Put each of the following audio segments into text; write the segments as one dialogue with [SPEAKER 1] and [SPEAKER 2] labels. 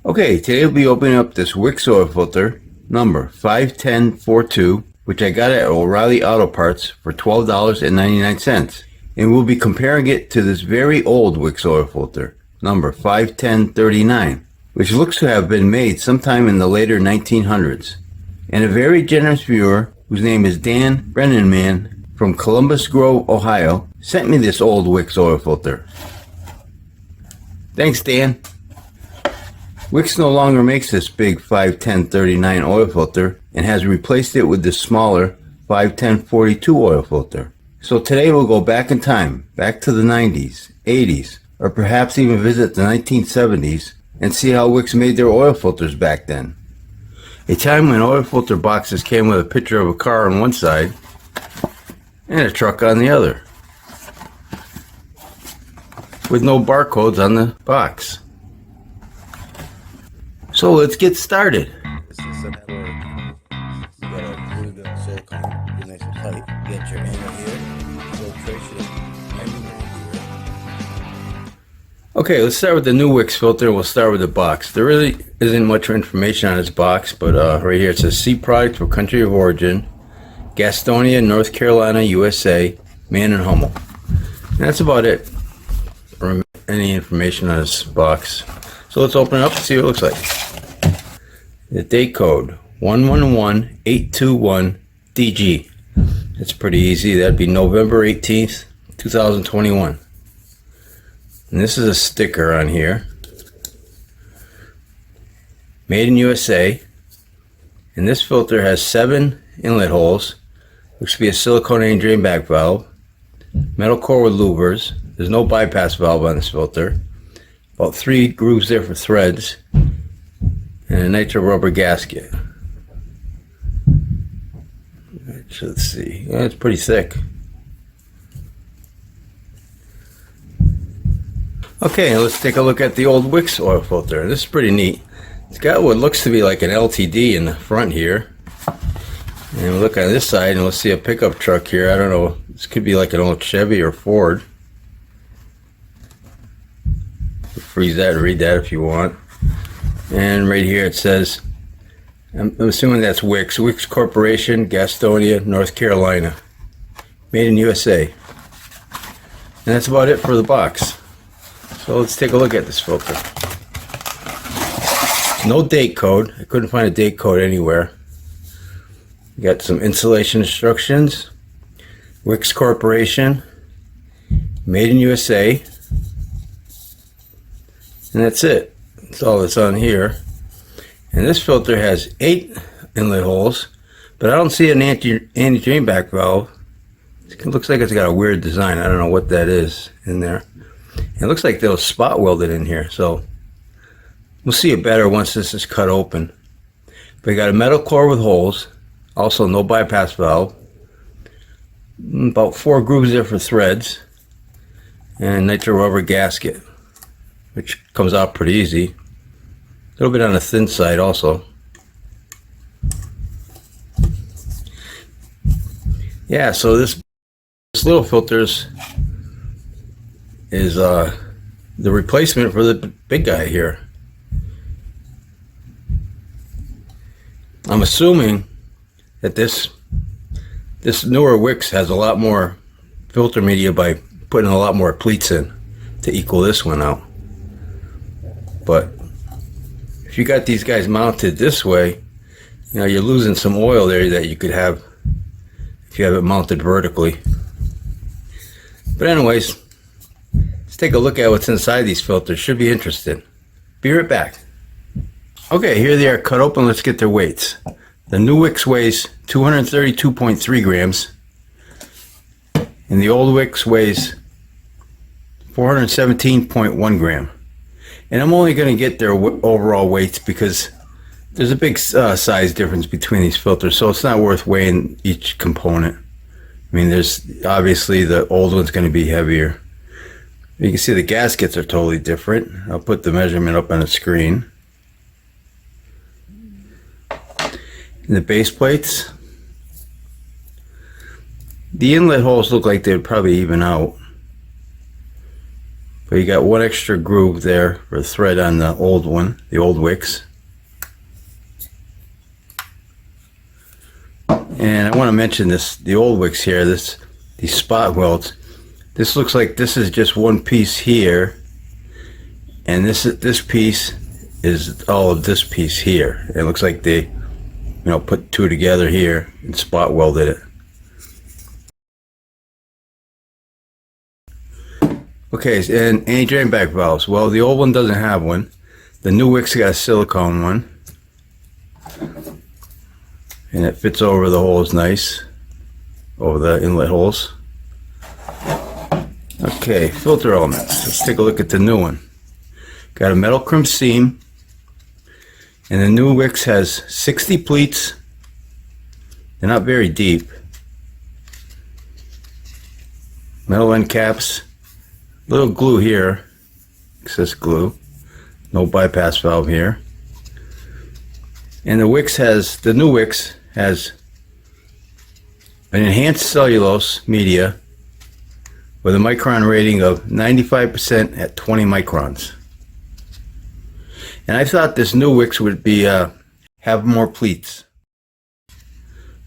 [SPEAKER 1] Okay, today we'll be opening up this Wix oil filter number 51042, which I got at O'Reilly Auto Parts for $12.99. And we'll be comparing it to this very old Wix oil filter number 51039, which looks to have been made sometime in the later 1900s. And a very generous viewer, whose name is Dan Brennanman from Columbus Grove, Ohio, sent me this old Wix oil filter. Thanks, Dan. Wix no longer makes this big 51039 oil filter and has replaced it with the smaller 51042 oil filter. So today we'll go back in time, back to the 90s, 80s, or perhaps even visit the 1970s and see how Wix made their oil filters back then. A time when oil filter boxes came with a picture of a car on one side and a truck on the other, with no barcodes on the box. So let's get started.
[SPEAKER 2] This is set for, you gotta glue the silicone, get nice and tight, get your angle here, filtration everywhere here.
[SPEAKER 1] Okay, let's start with the new Wix filter. We'll start with the box. There really isn't much information on this box, but right here it says C product for country of origin, Gastonia, North Carolina, USA, Man and Hummel. And that's about it for any information on this box. So let's open it up and see what it looks like. The date code 111821DG. It's pretty easy. That'd be November 18th, 2021. And this is a sticker on here. Made in USA. And this filter has 7 inlet holes. Looks to be a silicone drain back valve. Metal core with louvers. There's no bypass valve on this filter. About 3 grooves there for threads. And a nitro rubber gasket. Let's see. Yeah, it's pretty thick. Okay, let's take a look at the old Wix oil filter. This is pretty neat. It's got what looks to be like an LTD in the front here. And we'll look on this side and we'll see a pickup truck here. I don't know. This could be like an old Chevy or Ford. Freeze that and read that if you want. And right here it says, I'm assuming that's Wix Corporation, Gastonia, North Carolina, made in USA. And that's about it for the box. So let's take a look at this filter. No date code. I couldn't find a date code anywhere. We got some installation instructions. Wix Corporation, made in USA. And that's it. That's all that's on here. And this filter has 8 inlet holes, but I don't see an anti-drain back valve. It looks like it's got a weird design. I don't know what that is in there. It looks like they'll spot welded in here, so we'll see it better once this is cut open. But you got a metal core with holes, also no bypass valve, about 4 grooves there for threads, and a nitro rubber gasket, which comes out pretty easy. A little bit on the thin side also. Yeah, so this little filters is the replacement for the big guy here. I'm assuming that this newer Wix has a lot more filter media by putting a lot more pleats in to equal this one out. But if you got these guys mounted this way, you know, you're losing some oil there that you could have if you have it mounted vertically. But anyways, let's take a look at what's inside these filters. Should be interesting. Be right back. Okay, here they are cut open. Let's get their weights. The new Wix weighs 232.3 grams. And the old Wix weighs 417.1 gram. And I'm only going to get their overall weights because there's a big size difference between these filters, so it's not worth weighing each component. I mean, there's obviously the old one's going to be heavier. You can see the gaskets are totally different. I'll put the measurement up on the screen. And the base plates, the inlet holes look like they'd probably even out. But you got one extra groove there or thread on the old one, the old Wix. And I want to mention this, the old Wix here, these spot welds. This looks like this is just one piece here, and this piece is all of this piece here. It looks like they, put two together here and spot welded it. Okay, and any drain back valves. Well, the old one doesn't have one. The new Wix got a silicone one, and it fits over the holes nice, over the inlet holes. Okay, filter elements. Let's take a look at the new one. Got a metal crimp seam, and the new Wix has 60 pleats. They're not very deep. Metal end caps. Little glue here, excess glue. No bypass valve here. And the new Wix has an enhanced cellulose media with a micron rating of 95% at 20 microns. And I thought this new Wix would be have more pleats.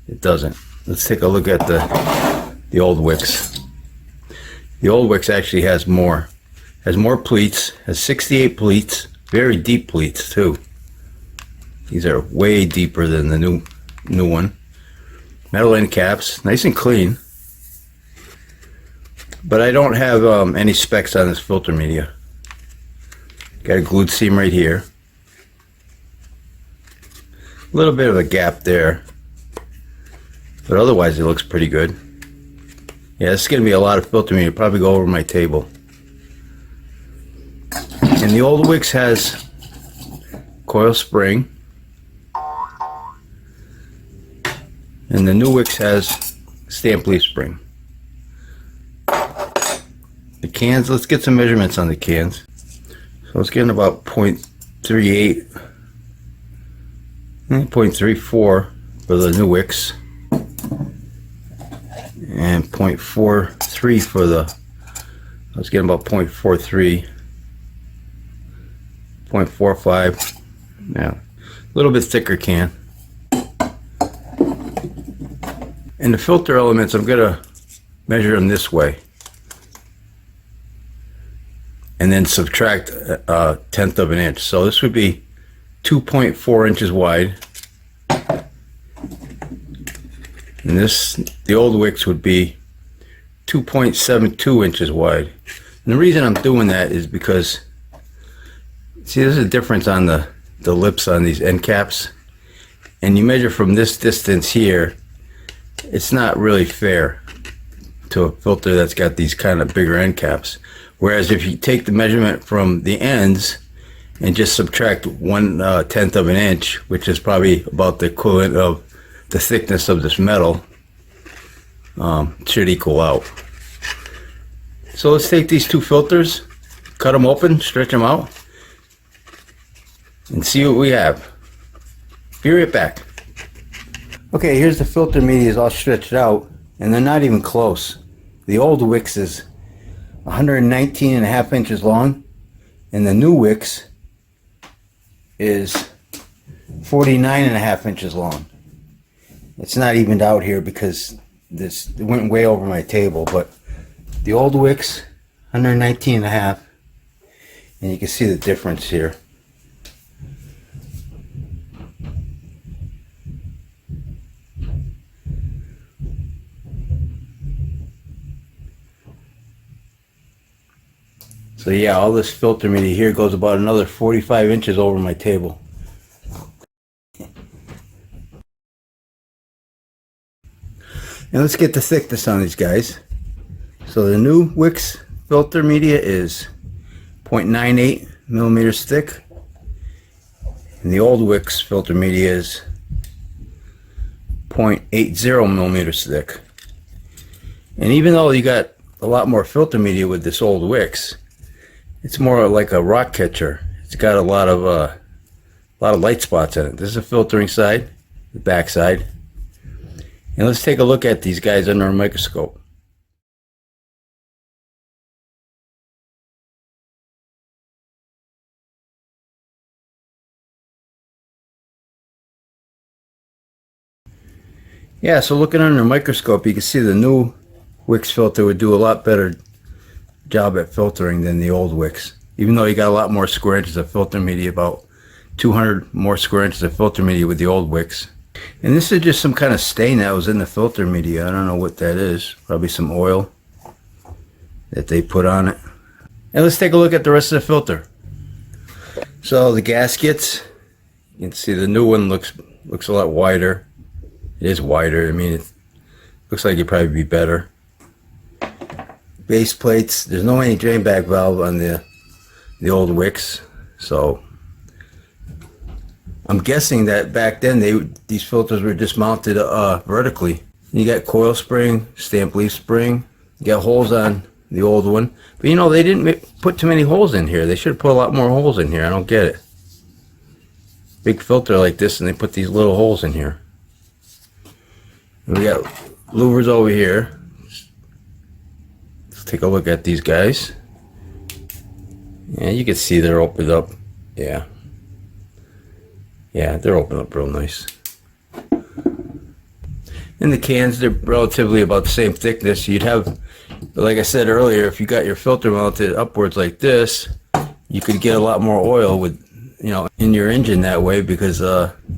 [SPEAKER 1] It doesn't. Let's take a look at the old Wix. The old Wix actually has more pleats, has 68 pleats, very deep pleats too. These are way deeper than the new one. Metal end caps, nice and clean. But I don't have any specs on this filter media. Got a glued seam right here. A little bit of a gap there, but otherwise it looks pretty good. Yeah, this is going to be a lot of filter media. Probably go over my table. And the old Wix has coil spring, and the new Wix has stamp leaf spring. The cans, let's get some measurements on the cans. So it's getting about 0.38, 0.34 for the new Wix, and 0.43 for the, I was getting about 0.43, 0.45, yeah, a little bit thicker can. And the filter elements, I'm gonna measure them this way, and then subtract a tenth of an inch. So this would be 2.4 inches wide. And the old Wix would be 2.72 inches wide. And the reason I'm doing that is because, see, there's a difference on the lips on these end caps. And you measure from this distance here, it's not really fair to a filter that's got these kind of bigger end caps. Whereas if you take the measurement from the ends and just subtract 1/10 of an inch, which is probably about the equivalent of the thickness of this metal, it should equal out. So let's take these two filters, cut them open, stretch them out, and see what we have. Be right back. Okay, here's the filter media all stretched out, and they're not even close. The old Wix is 119.5 inches long, and the new Wix is 49.5 inches long. It's not evened out here because it went way over my table, but the old Wix, 119.5, and you can see the difference here. So yeah, all this filter media here goes about another 45 inches over my table. And let's get the thickness on these guys. So the new Wix filter media is 0.98 millimeters thick, and the old Wix filter media is 0.80 millimeters thick. And even though you got a lot more filter media with this old Wix, it's more like a rock catcher. It's got a lot of light spots in it. This is a filtering side, the back side. And let's take a look at these guys under a microscope. Yeah, so looking under a microscope, you can see the new Wix filter would do a lot better job at filtering than the old Wix. Even though you got a lot more square inches of filter media, about 200 more square inches of filter media with the old Wix. And this is just some kind of stain that was in the filter media. I don't know what that is. Probably some oil that they put on it. And let's take a look at the rest of the filter. So the gaskets, you can see the new one looks a lot wider. It is wider. I mean, it looks like it'd probably be better. Base plates. There's no any drain back valve on the old Wix, so I'm guessing that back then these filters were just mounted vertically. You got coil spring, stamp leaf spring. You got holes on the old one, but you know they didn't put too many holes in here. They should have put a lot more holes in here. I don't get it. Big filter like this, and they put these little holes in here. And we got louvers over here. Let's take a look at these guys. Yeah, you can see they're opened up. Yeah, they're opened up real nice. And the cans, they're relatively about the same thickness. You'd have, like I said earlier, if you got your filter mounted upwards like this, you could get a lot more oil with, in your engine that way, because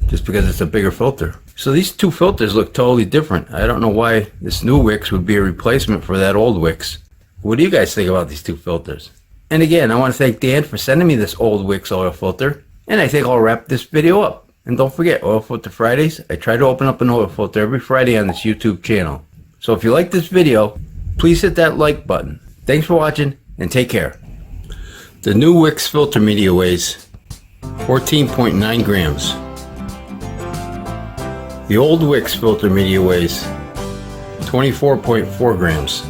[SPEAKER 1] just because it's a bigger filter. So these two filters look totally different. I don't know why this new Wix would be a replacement for that old Wix. What do you guys think about these two filters? And again, I want to thank Dan for sending me this old Wix oil filter. And I think I'll wrap this video up. And don't forget, Oil Filter Fridays. I try to open up an oil filter every Friday on this YouTube channel. So if you like this video, please hit that like button. Thanks for watching, and take care. The new Wix filter media weighs 14.9 grams. The old Wix filter media weighs 24.4 grams.